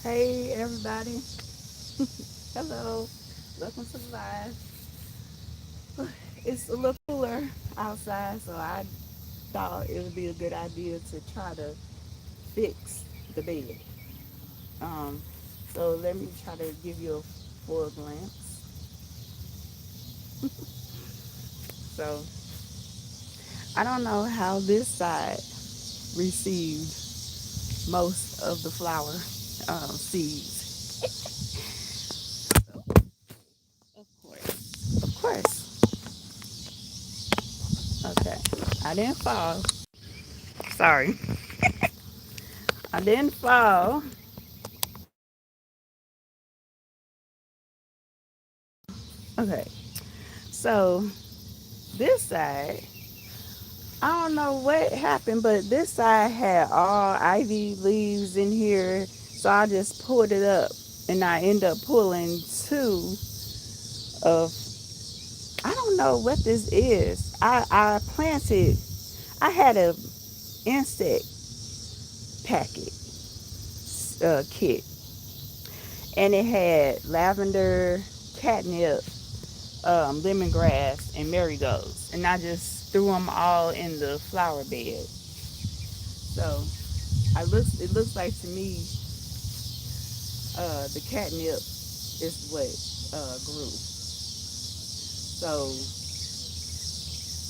Hey everybody. Hello. Welcome to the live. It's a little cooler outside, so I thought it would be a good idea to try to fix the bed. Um, so let me try to give you a full glance. So I don't know how this side received most of the flower seeds. Of course. Of course. Okay. I didn't fall. Sorry. I didn't fall. Okay. So this side, I don't know what happened, but this side had all ivy leaves in here. So I just pulled it up and I end up pulling two of, I don't know what this is. I planted, I had a insect packet kit, and it had lavender, catnip, lemongrass, and marigolds. And I just threw them all in the flower bed. So it looks like to me the catnip is what grew. So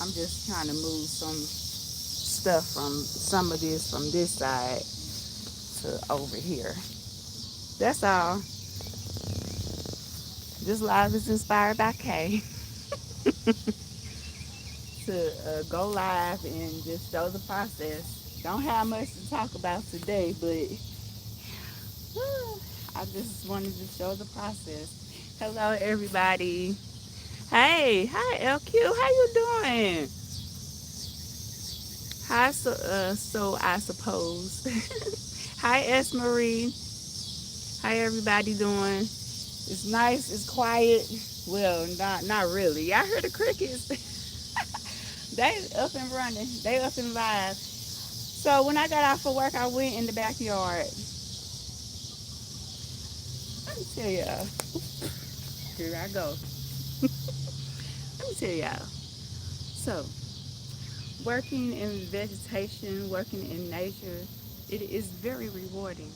I'm just trying to move some stuff from some of this from this side to over here. That's all. This live is inspired by Kay to go live and just show the process. Don't have much to talk about today, but I just wanted to show the process. Hello, everybody. Hey, hi, LQ. How you doing? Hi, so I suppose. Hi, S. Marie. How everybody doing? It's nice. It's quiet. Well, not really. Y'all heard the crickets? They up and running. They up and live. So when I got off of work, I went in the backyard. Let me tell y'all. Here I go. Let me tell y'all. So working in vegetation, working in nature, it is very rewarding.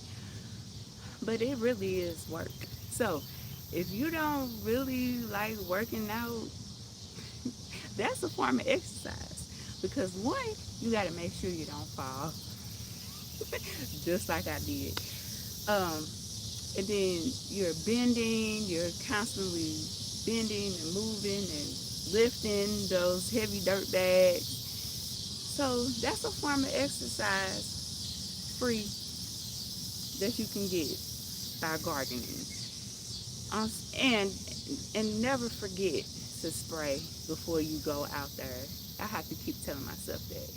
But it really is work. So if you don't really like working out, that's a form of exercise. Because one, you got to make sure you don't fall, just like I did. Um, and then you're bending, you're constantly bending and moving and lifting those heavy dirt bags. So that's a form of exercise free that you can get by gardening. Um, and and never forget to spray before you go out there. I have to keep telling myself that.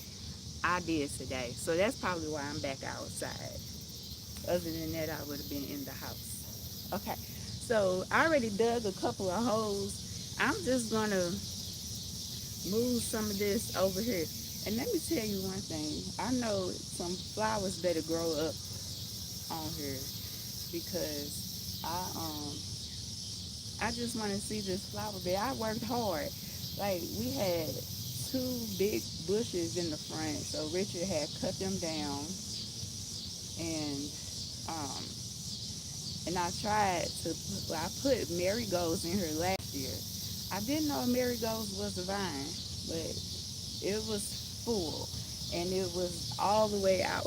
I did today, so that's probably why I'm back outside. Other than that, I would have been in the house. Okay, so I already dug a couple of holes. I'm just gonna move some of this over here. And let me tell you one thing. I know some flowers better grow up on here because I just want to see this flower bed. I worked hard. Like we had two big bushes in the front, so Richard had cut them down, and um, I tried to. Well, I put marigolds in here last year. I didn't know marigolds was a vine, but it was full, and it was all the way out,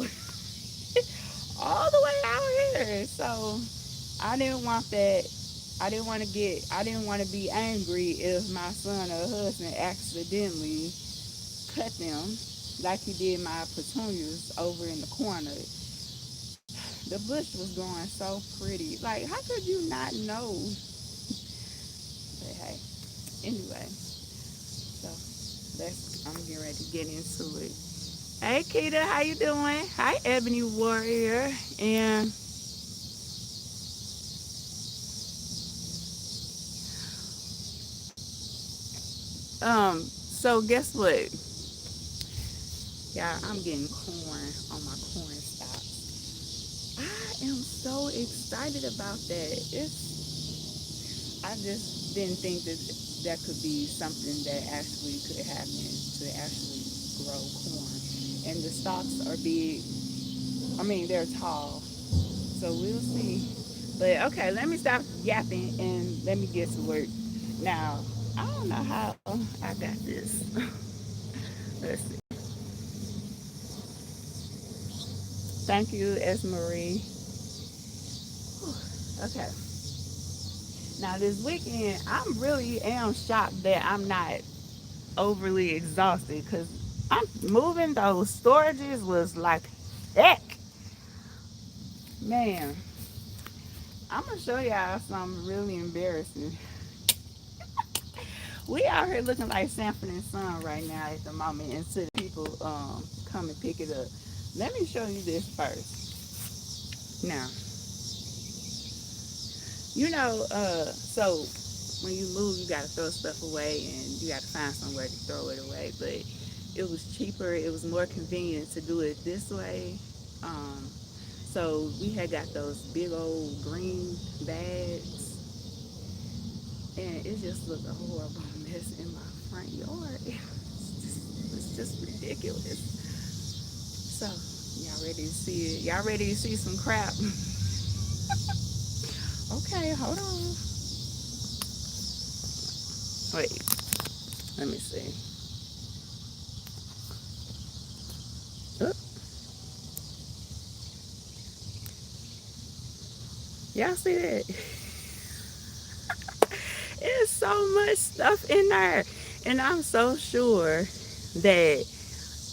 all the way out here. So I didn't want that. I didn't want to be angry if my son or husband accidentally cut them like he did my petunias over in the corner. The bush was growing so pretty. Like, how could you not know? But hey, anyway, so I'm getting ready to get into it. Hey, Keita, how you doing? Hi, Ebony Warrior. And so guess what? Yeah, I'm getting corn on my corn stalks. I am so excited about that. I just didn't think that that could be something that actually could happen to actually grow corn. And the stalks are big. I mean, they're tall. So we'll see. But okay, let me stop yapping and let me get to work. Now, I don't know how I got this. Let's see. Thank you, S. Marie. Okay. Now this weekend, I'm really am shocked that I'm not overly exhausted because I'm moving those storages was like heck. Man, I'm gonna show y'all something really embarrassing. We out here looking like Sanford and Son right now at the moment until people come and pick it up. Let me show you this first. Now, so when you move, you gotta throw stuff away and you gotta find somewhere to throw it away. But it was cheaper, it was more convenient to do it this way. Um, so we had got those big old green bags, and it just looked a horrible mess in my front yard. It's just ridiculous. So y'all ready to see it? Y'all ready to see some crap? Okay, hold on. Wait, let me see. Oh, y'all see that? There's so much stuff in there, and I'm so sure that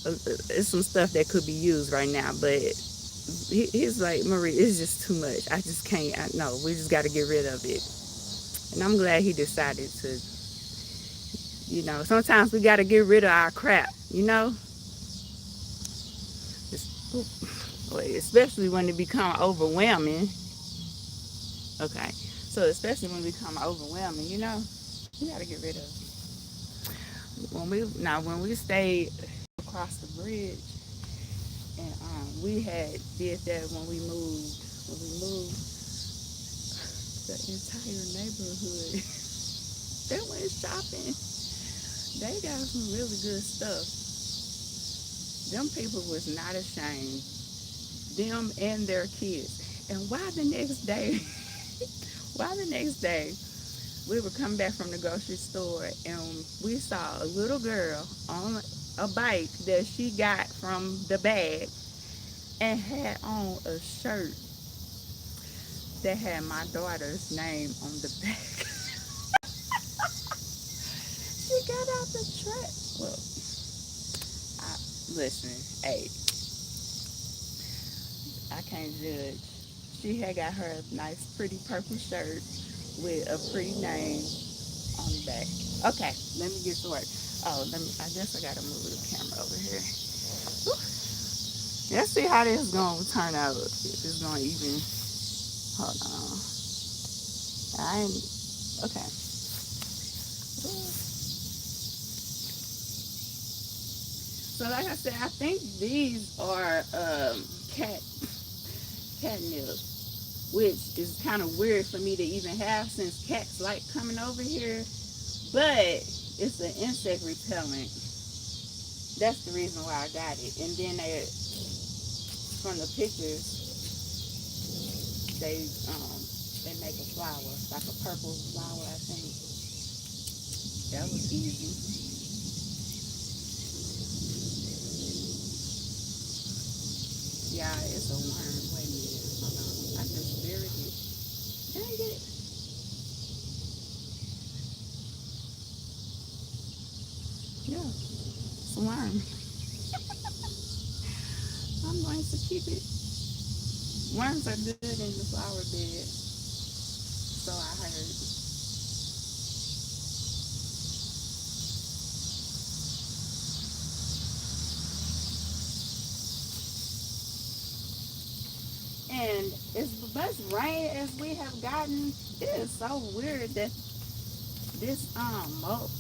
it's some stuff that could be used right now. But he's like, Marie, it's just too much. I just can't. No, we just got to get rid of it. And I'm glad he decided to. Sometimes we got to get rid of our crap. Especially when it become overwhelming. Okay, so especially when it become overwhelming, we got to get rid of it. When we stayed across the bridge, and we had did that when we moved the entire neighborhood. They went shopping. They got some really good stuff. Them people was not ashamed. Them and their kids. And why the next day we were coming back from the grocery store and we saw a little girl on a bike that she got from the bag and had on a shirt that had my daughter's name on the back. She got out the truck. Well, listen, hey, I can't judge. She had got her a nice, pretty purple shirt with a pretty name on the back. Okay, let me get to work. Oh, I guess I gotta move the camera over here. Whew. Let's see how this is gonna turn out. If it's gonna even. Hold on. Okay. So like I said, I think these are catnip, which is kind of weird for me to even have since cats like coming over here. But it's an insect repellent. That's the reason why I got it. And then from the pictures, they make a flower, like a purple flower, I think. That was easy. Yeah, it's a worm. Wait a minute. Hold on. I just buried it. Dang it. Yeah, it's a worm. I'm going to keep it. Worms are good in the flower bed. So I heard. And as much rain as we have gotten, it is so weird that this mulch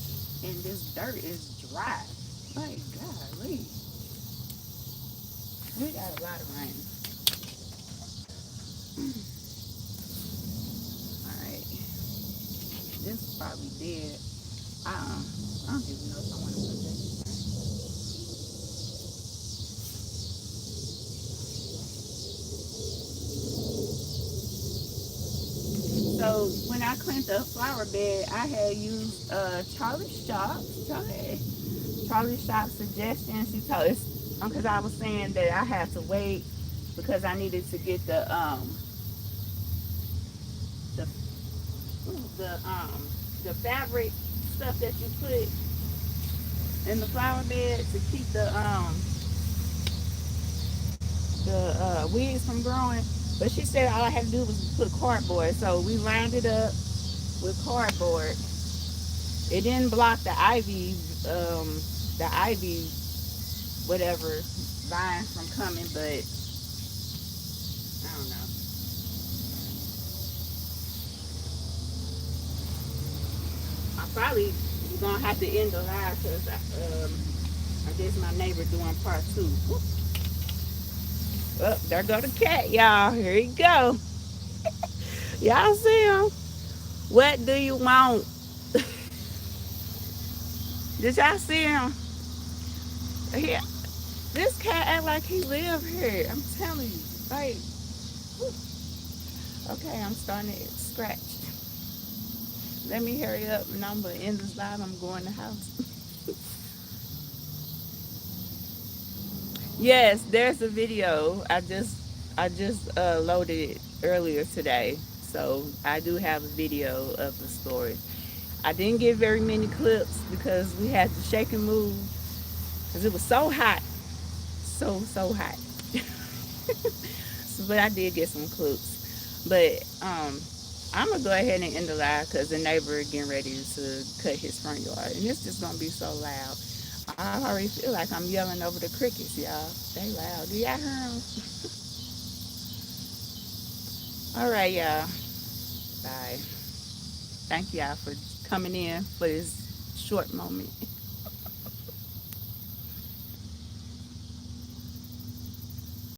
and this dirt is dry. My golly. We got a lot of rain. did. I don't even know if I want to put that. So when I cleaned the flower bed, I had used Charlie Shop's suggestion. She told us because I was saying that I had to wait because I needed to get the the um the fabric stuff that you put in the flower bed to keep the weeds from growing. But she said all I had to do was put cardboard. So we lined it up with cardboard. It didn't block the ivy, whatever vine from coming, but I don't know. I probably gonna have to end the live because I guess my neighbor doing part two. Oh, there go the cat, y'all. Here he go. Y'all see him? What do you want? Did y'all see him? He, this cat act like he live here. I'm telling you. Like, okay, I'm starting to scratch. Let me hurry up and I'm gonna end this live. I'm going to the house. Yes, there's a video. I just loaded it earlier today. So I do have a video of the story. I didn't get very many clips because we had to shake and move because it was so hot. So hot. So, but I did get some clips. But I'm gonna go ahead and end the live because the neighbor getting ready to cut his front yard, and it's just gonna be so loud. I already feel like I'm yelling over the crickets, y'all. They loud. Do y'all hear them? All right, y'all. Bye. Thank y'all for coming in for this short moment.